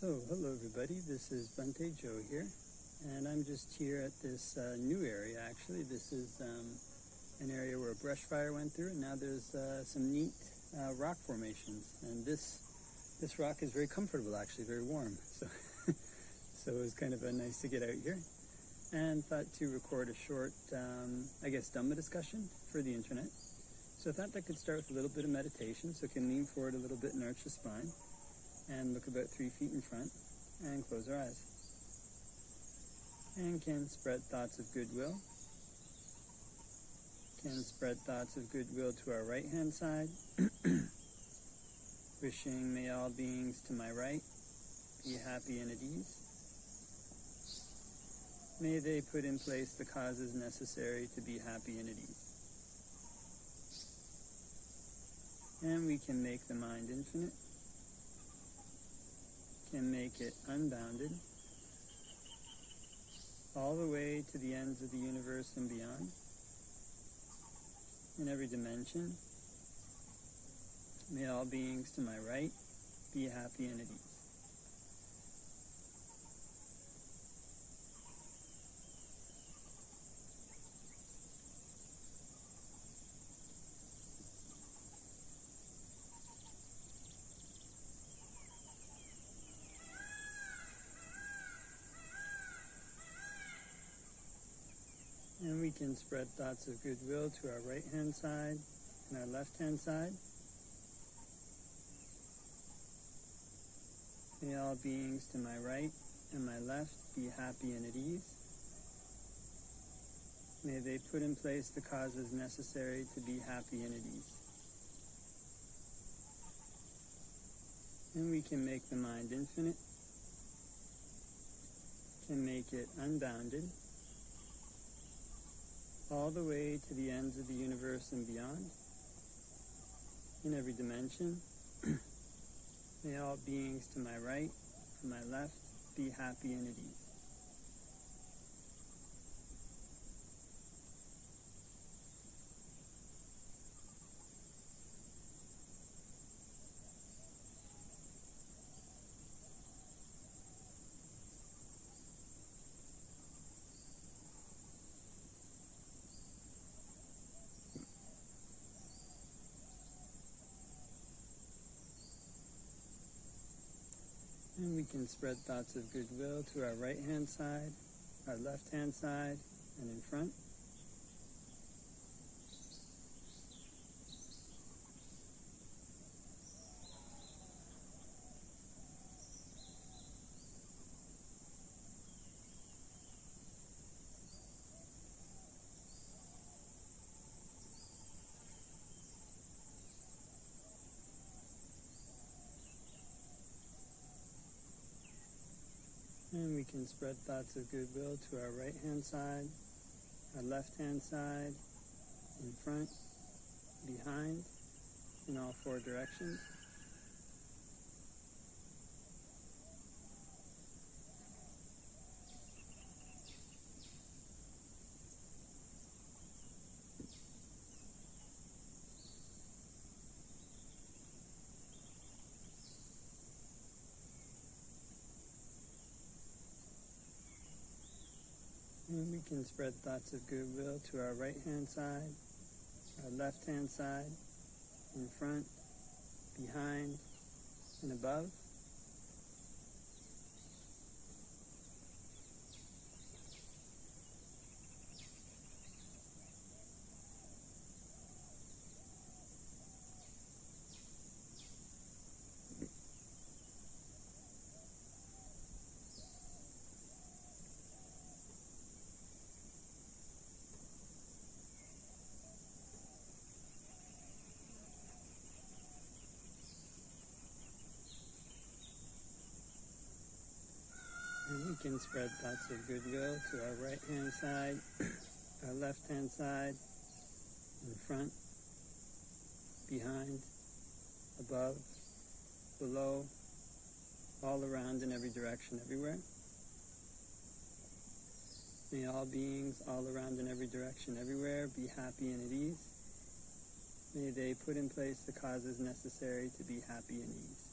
So, hello everybody, this is Bhante Joe here, and I'm just here at this new area actually. This is an area where a brush fire went through, and now there's some neat rock formations, and this rock is very comfortable actually, very warm, so so it was kind of nice to get out here, and thought to record a short, Dhamma discussion for the internet. So I thought that could start with a little bit of meditation, so we can lean forward a little bit and arch the spine, and look about 3 feet in front, and close our eyes. And can spread thoughts of goodwill. Can spread thoughts of goodwill to our right hand side. Wishing may all beings to my right be happy and at ease. May they put in place the causes necessary to be happy and at ease. And we can make the mind infinite. Can make it unbounded, all the way to the ends of the universe and beyond, in every dimension. May all beings to my right be happy and at ease. And we can spread thoughts of goodwill to our right hand side and our left hand side. May all beings to my right and my left be happy and at ease. May they put in place the causes necessary to be happy and at ease. And we can make the mind infinite, can make it unbounded, all the way to the ends of the universe and beyond, in every dimension. May all beings to my right and my left be happy and at ease. And we can spread thoughts of goodwill to our right hand side, our left hand side, and in front. And we can spread thoughts of goodwill to our right hand side, our left hand side, in front, behind, in all 4 directions. And we can spread thoughts of goodwill to our right hand side, our left hand side, in front, behind, and above. And we can spread thoughts of goodwill to our right hand side, our left hand side, in front, behind, above, below, all around in every direction, everywhere. May all beings all around in every direction, everywhere, be happy and at ease. May they put in place the causes necessary to be happy and ease.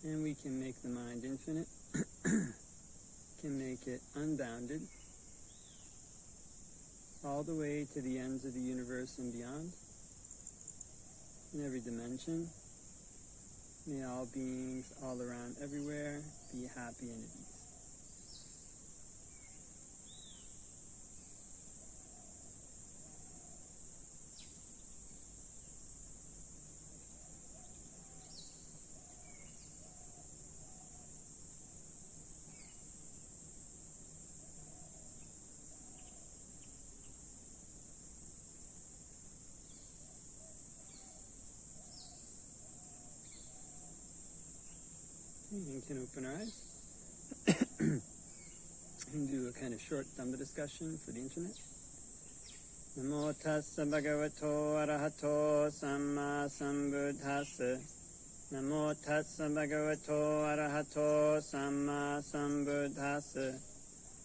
And we can make the mind infinite, can make it unbounded, all the way to the ends of the universe and beyond, in every dimension. May all beings all around everywhere be happy and at ease. We can open our eyes and do a kind of short Dhamma discussion for the internet. Namo tassa bhagavato arahato samma sambuddhassa. Namo tassa bhagavato arahato samma sambuddhassa.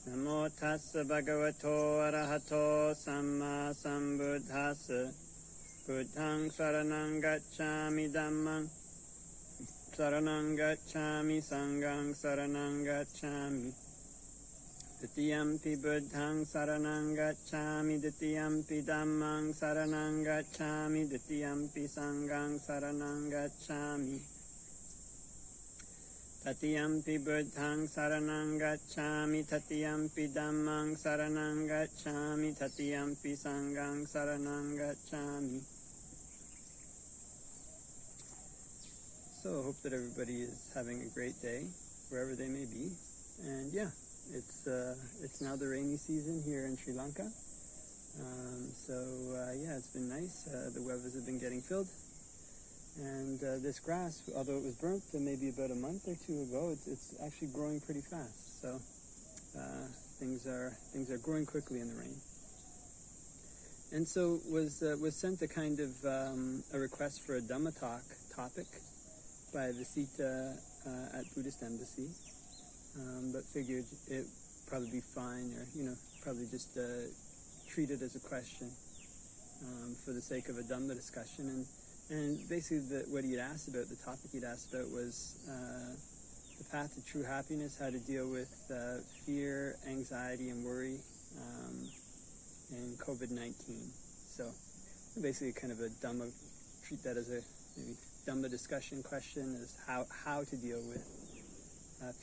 Namo tassa bhagavato arahato samma sambuddhassa. Buddhang saranang gacchami dhammang saranang gacchami, sanghang saranang gacchami. Ditiyampi buddhang saranang gacchami, ditiyampi dhammang saranang gacchami, ditiyampi sanghang saranang gacchami. Tatiyampi buddhang saranang gacchami, tatiyampi dhammang saranang gacchami, tatiyampi sanghang saranang gacchami. So I hope that everybody is having a great day, wherever they may be. And yeah, it's now the rainy season here in Sri Lanka. Yeah, it's been nice. The weathers have been getting filled. And this grass, although it was burnt maybe about a month or two ago, it's actually growing pretty fast. So things are growing quickly in the rain. And so was sent a kind of a request for a Dhamma talk topic by Visita at Buddhist Embassy, but figured it probably be fine, or probably just treat it as a question for the sake of a Dhamma discussion. And basically what he'd asked about, the topic he'd asked about was the path to true happiness, how to deal with fear, anxiety, and worry in COVID-19. So basically kind of a Dhamma, treat that as a maybe Dhamma discussion question, is how to deal with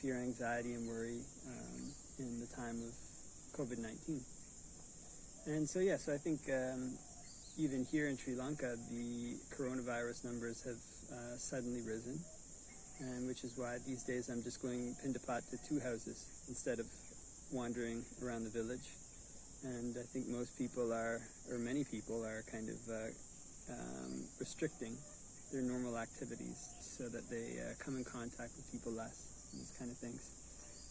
fear, anxiety, and worry in the time of COVID-19. And so I think even here in Sri Lanka, the coronavirus numbers have suddenly risen, and which is why these days I'm just going pindapat to 2 houses instead of wandering around the village. And I think most people many people are kind of restricting their normal activities so that they come in contact with people less, these kind of things.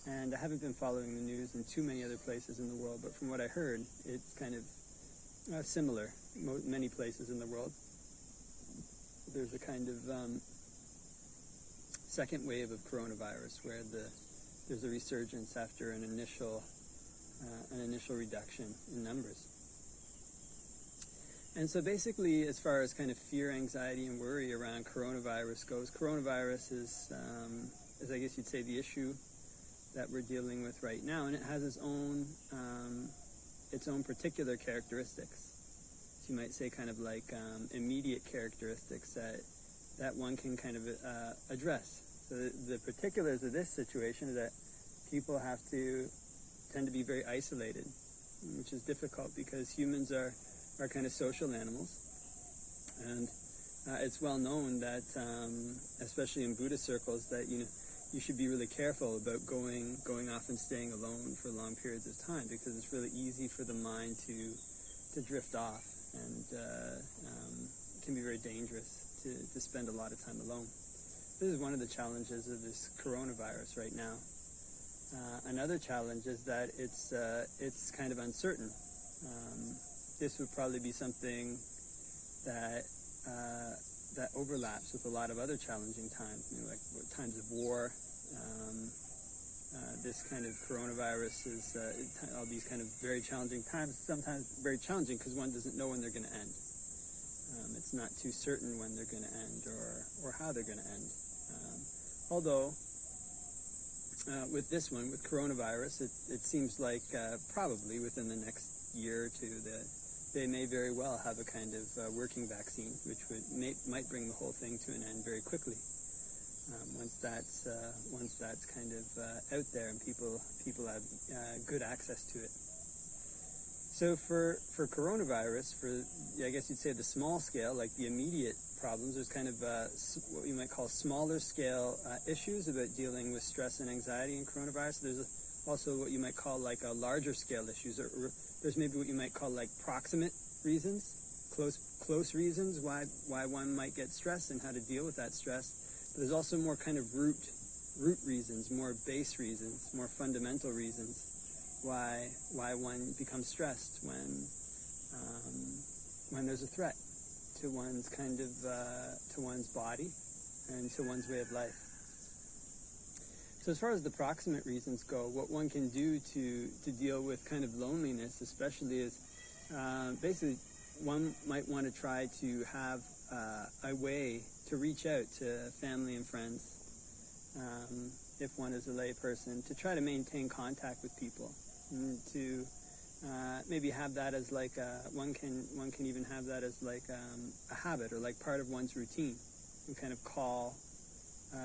And I haven't been following the news in too many other places in the world, but from what I heard, it's kind of similar, many places in the world. There's a kind of second wave of coronavirus where there's a resurgence after an initial reduction in numbers. And so basically, as far as kind of fear, anxiety, and worry around coronavirus goes, coronavirus is I guess you'd say, the issue that we're dealing with right now, and it has its own particular characteristics. So you might say kind of like immediate characteristics that one can kind of address. So the particulars of this situation is that people tend to be very isolated, which is difficult because humans are kind of social animals. And it's well known that, especially in Buddhist circles, that you should be really careful about going off and staying alone for long periods of time, because it's really easy for the mind to drift off, and it can be very dangerous to spend a lot of time alone. This is one of the challenges of this coronavirus right now. Another challenge is that it's kind of uncertain. This would probably be something that overlaps with a lot of other challenging times, like times of war. This kind of coronavirus is all these kind of very challenging times, sometimes very challenging because one doesn't know when they're going to end. It's not too certain when they're going to end or how they're going to end. Although, with this one, with coronavirus, it seems like probably within the next year or two that they may very well have a kind of working vaccine, which might bring the whole thing to an end very quickly. Once that's kind of out there and people have good access to it. So for coronavirus, I guess you'd say the small scale, like the immediate problems, there's kind of what you might call smaller scale issues about dealing with stress and anxiety in coronavirus. There's also what you might call like a larger scale issues, or there's maybe what you might call like proximate reasons, close reasons why one might get stressed and how to deal with that stress. But there's also more kind of root reasons, more base reasons, more fundamental reasons why one becomes stressed when there's a threat to one's kind of to one's body and to one's way of life. So as far as the proximate reasons go, what one can do to deal with kind of loneliness especially is basically one might want to try to have a way to reach out to family and friends, if one is a lay person, to try to maintain contact with people, and to maybe have that as like one can even have that as like a habit or like part of one's routine, and kind of call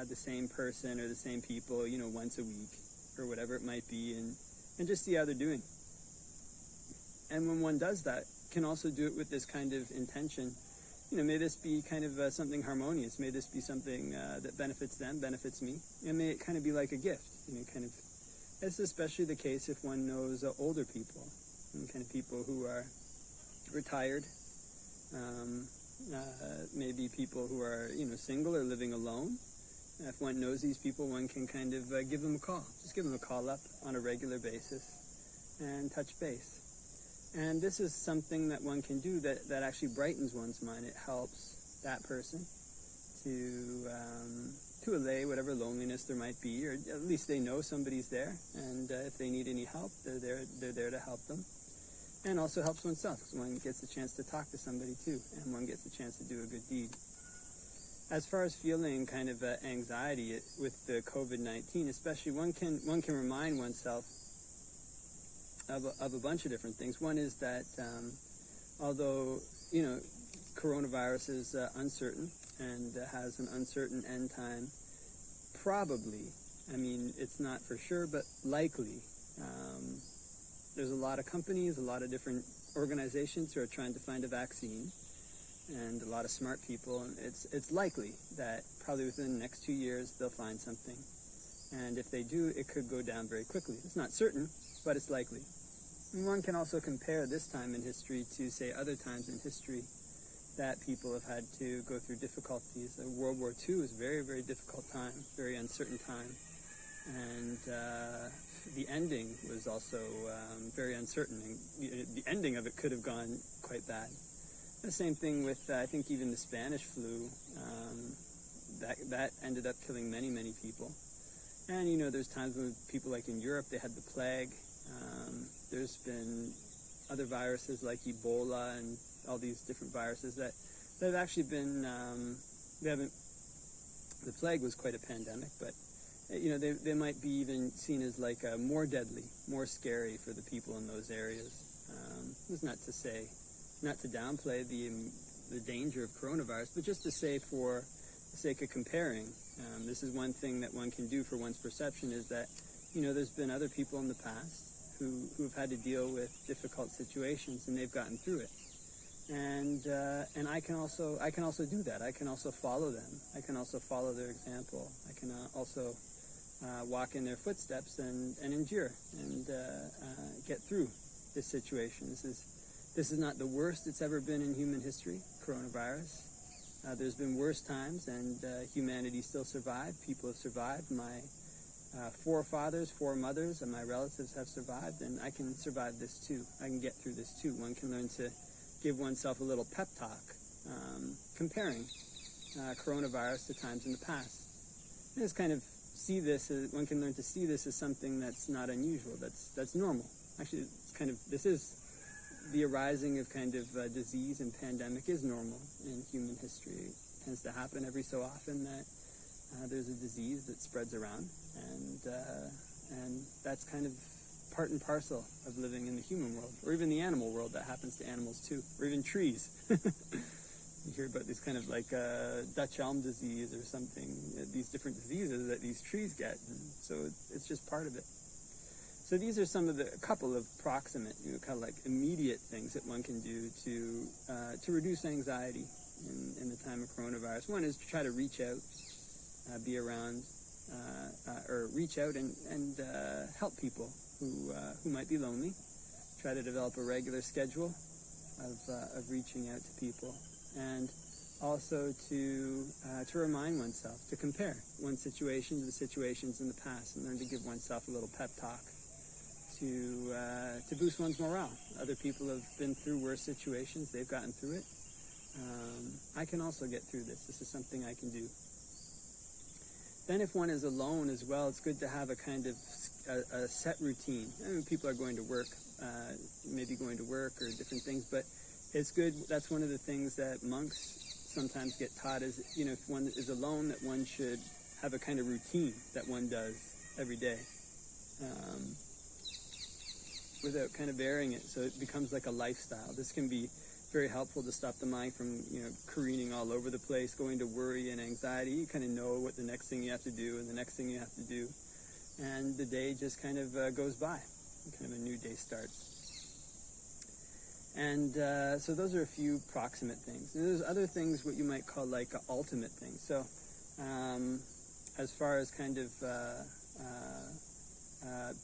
the same person or the same people, once a week or whatever it might be, and just see how they're doing. And when one does that, can also do it with this kind of intention. May this be kind of something harmonious. May this be something that benefits them, benefits me. And may it kind of be like a gift. It's especially the case if one knows older people, and kind of people who are retired, maybe people who are, single or living alone. If one knows these people, one can kind of give them a call. Just give them a call up on a regular basis and touch base. And this is something that one can do that actually brightens one's mind. It helps that person to allay whatever loneliness there might be, or at least they know somebody's there, and if they need any help, they're there to help them. And also helps oneself, because one gets a chance to talk to somebody too, and one gets a chance to do a good deed. As far as feeling kind of anxiety with the COVID-19, especially, one can remind oneself of a bunch of different things. One is that although coronavirus is uncertain and has an uncertain end time, probably, it's not for sure, but likely, there's a lot of companies, a lot of different organizations who are trying to find a vaccine, and a lot of smart people, and it's likely that probably within the next 2 years they'll find something. And if they do, it could go down very quickly. It's not certain, but it's likely. And one can also compare this time in history to, say, other times in history that people have had to go through difficulties. World War II was a very, very difficult time, very uncertain time. And the ending was also very uncertain. And the ending of it could have gone quite bad. The same thing with, I think, even the Spanish flu. That ended up killing many, many people. And, there's times when people like in Europe, they had the plague. There's been other viruses like Ebola and all these different viruses that have actually been, the plague was quite a pandemic, but, they might be even seen as like more deadly, more scary for the people in those areas. It's not to downplay the danger of coronavirus, but just to say, for the sake of comparing, this is one thing that one can do for one's perception, is that, there's been other people in the past who've had to deal with difficult situations, and they've gotten through it. And I can also do that. I can also follow them. I can also follow their example. I can also walk in their footsteps and endure and get through this situation. This is not the worst it's ever been in human history, coronavirus. There's been worse times, and humanity still survived. People have survived. My forefathers, foremothers, and my relatives have survived, and I can survive this too. I can get through this too. One can learn to give oneself a little pep talk, comparing coronavirus to times in the past. And just kind of see this as, one can learn to see this as something that's not unusual, that's normal. Actually, this is the arising of kind of disease and pandemic is normal in human history. It tends to happen every so often that there's a disease that spreads around, and that's kind of part and parcel of living in the human world, or even the animal world. That happens to animals too, or even trees. You hear about these kind of like Dutch elm disease or something, these different diseases that these trees get, and so it's just part of it. So these are some of a couple of proximate, kind of like immediate things that one can do to reduce anxiety in the time of coronavirus. One is to try to reach out, be around, or reach out and help people who might be lonely. Try to develop a regular schedule of reaching out to people, and also to remind oneself, to compare one's situation to the situations in the past, and learn to give oneself a little pep talk to boost one's morale. Other people have been through worse situations; they've gotten through it. I can also get through this. This is something I can do. Then if one is alone as well, it's good to have a kind of a set routine. I mean, people are going to work, maybe going to work or different things, but it's good. That's one of the things that monks sometimes get taught is, if one is alone, that one should have a kind of routine that one does every day, without kind of varying it, so it becomes like a lifestyle. This can be very helpful to stop the mind from, careening all over the place, going to worry and anxiety. You kind of know what the next thing you have to do and the next thing you have to do, and the day just kind of goes by. Kind of a new day starts. And so those are a few proximate things. And there's other things, what you might call like ultimate things. So as far as kind of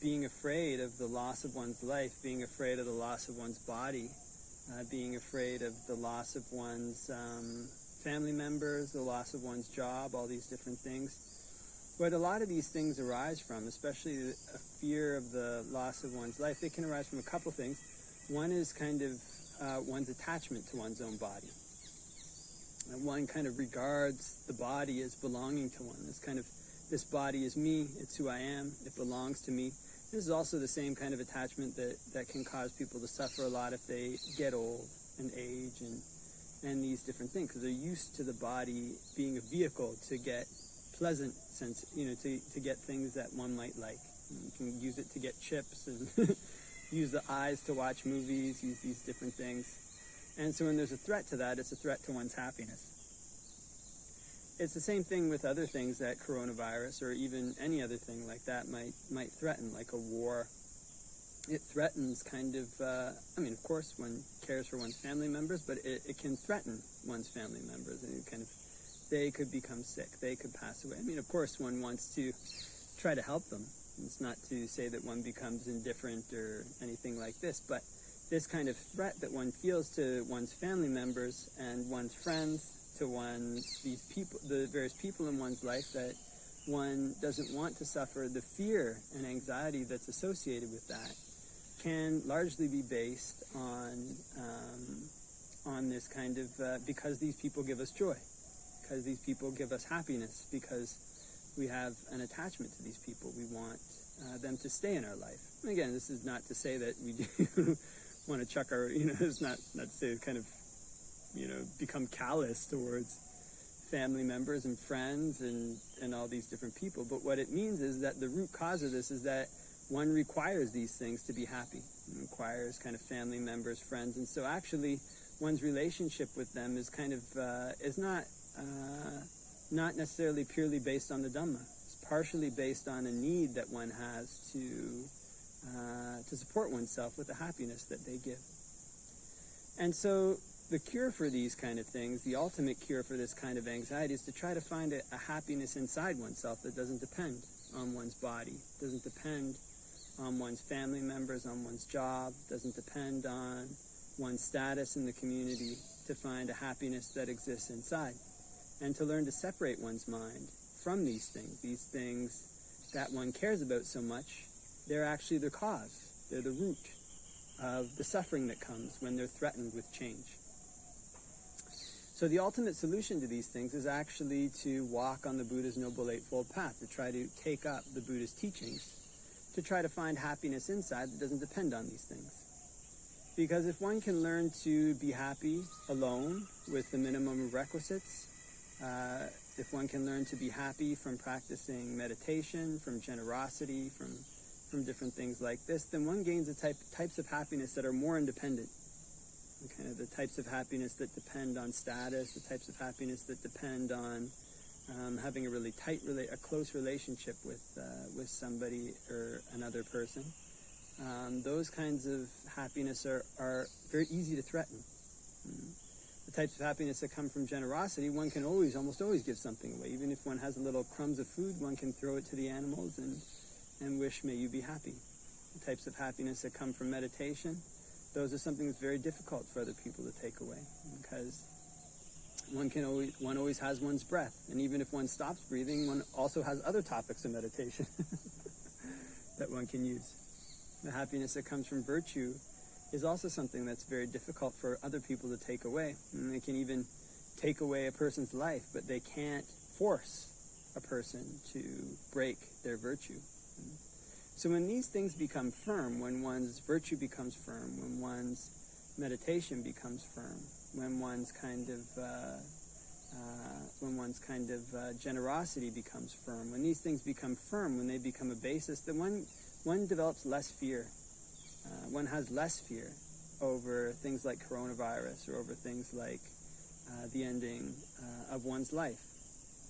being afraid of the loss of one's life, being afraid of the loss of one's body, being afraid of the loss of one's family members, the loss of one's job, all these different things. What a lot of these things arise from, especially a fear of the loss of one's life, they can arise from a couple things. One is kind of one's attachment to one's own body. And one kind of regards the body as belonging to one. This kind of, this body is me, it's who I am, it belongs to me. This is also the same kind of attachment that can cause people to suffer a lot if they get old and age and these different things, because they're used to the body being a vehicle to get pleasant sense, to get things that one might like. You can use it to get chips and use the eyes to watch movies, use these different things. And so when there's a threat to that, it's a threat to one's happiness. It's the same thing with other things that coronavirus or even any other thing like that might threaten, like a war. It threatens kind of, of course one cares for one's family members, but it can threaten one's family members, and kind of, they could become sick, they could pass away. Of course one wants to try to help them. It's not to say that one becomes indifferent or anything like this, but this kind of threat that one feels to one's family members and one's friends, to these people, the various people in one's life that one doesn't want to suffer, the fear and anxiety that's associated with that can largely be based on this kind of, because these people give us joy, because these people give us happiness, because we have an attachment to these people. We want them to stay in our life. And again, this is not to say that we do want to chuck our, it's not to say kind of, become callous towards family members and friends and all these different people. But what it means is that the root cause of this is that one requires these things to be happy. It requires kind of family members, friends. And so actually one's relationship with them is kind of, is not necessarily purely based on the Dhamma. It's partially based on a need that one has to support oneself with the happiness that they give. And so the cure for these kind of things, the ultimate cure for this kind of anxiety, is to try to find a happiness inside oneself that doesn't depend on one's body, doesn't depend on one's family members, on one's job, doesn't depend on one's status in the community, to find a happiness that exists inside. And to learn to separate one's mind from these things that one cares about so much. They're actually the cause, they're the root of the suffering that comes when they're threatened with change. So the ultimate solution to these things is actually to walk on the Buddha's Noble Eightfold Path, to try to take up the Buddha's teachings, to try to find happiness inside that doesn't depend on these things. Because if one can learn to be happy alone with the minimum of requisites, if one can learn to be happy from practicing meditation, from generosity, from different things like this, then one gains the types of happiness that are more independent. Kind of the types of happiness that depend on status, the types of happiness that depend on having a really a close relationship with somebody or another person. Those kinds of happiness are very easy to threaten. The types of happiness that come from generosity, one can almost always give something away. Even if one has a little crumbs of food, one can throw it to the animals and wish, may you be happy. The types of happiness that come from meditation, those are something that's very difficult for other people to take away, because one always has one's breath, and even if one stops breathing, one also has other topics of meditation that one can use. The happiness that comes from virtue is also something that's very difficult for other people to take away. And they can even take away a person's life, but they can't force a person to break their virtue. So when these things become firm, when one's virtue becomes firm, when one's meditation becomes firm, when one's kind of generosity becomes firm, when these things become firm, when they become a basis, then one develops less fear. One has less fear over things like coronavirus, or over things like the ending of one's life,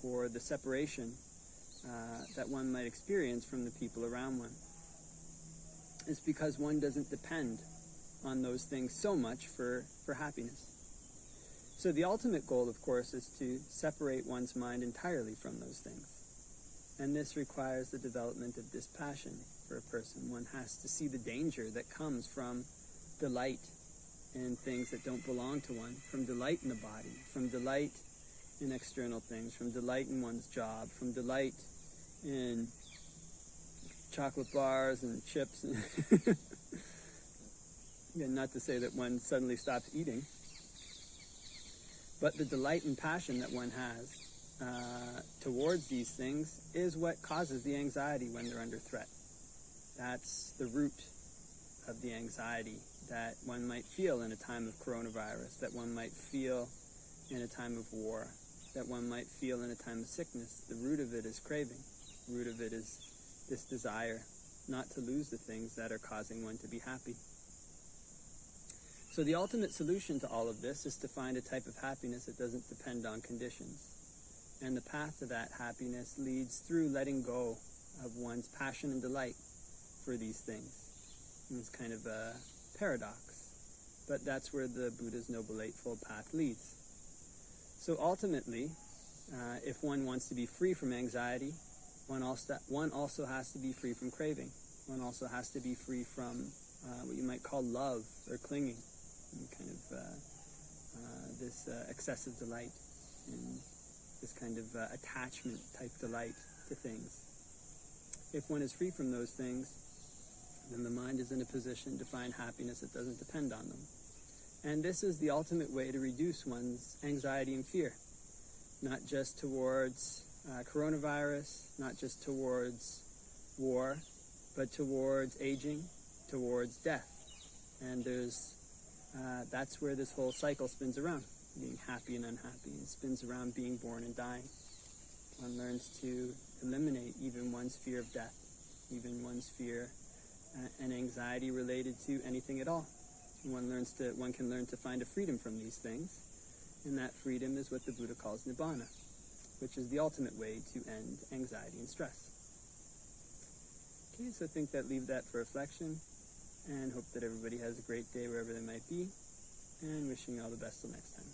or the separation that one might experience from the people around one. It's because one doesn't depend on those things so much for happiness. So the ultimate goal, of course, is to separate one's mind entirely from those things. And this requires the development of dispassion for a person. One has to see the danger that comes from delight in things that don't belong to one, from delight in the body, from delight in external things, from delight in one's job, from delight in chocolate bars and chips. Again, not to say that one suddenly stops eating, but the delight and passion that one has towards these things is what causes the anxiety when they're under threat. That's the root of the anxiety that one might feel in a time of coronavirus, that one might feel in a time of war, that one might feel in a time of sickness. The root of it is craving. The root of it is this desire not to lose the things that are causing one to be happy. So the ultimate solution to all of this is to find a type of happiness that doesn't depend on conditions. And the path to that happiness leads through letting go of one's passion and delight for these things. And it's kind of a paradox, but that's where the Buddha's Noble Eightfold Path leads. So ultimately, if one wants to be free from anxiety, one also has to be free from craving. One also has to be free from what you might call love or clinging, and kind of this excessive delight, and this kind of attachment type delight to things. If one is free from those things, then the mind is in a position to find happiness that doesn't depend on them. And this is the ultimate way to reduce one's anxiety and fear, not just towards coronavirus, not just towards war, but towards aging, towards death. And that's where this whole cycle spins around, being happy and unhappy. It spins around being born and dying. One learns to eliminate even one's fear of death, even one's fear and anxiety related to anything at all. One can learn to find a freedom from these things, and that freedom is what the Buddha calls nibbana, which is the ultimate way to end anxiety and stress. Okay, so I think leave that for reflection, and hope that everybody has a great day wherever they might be, and wishing you all the best till next time.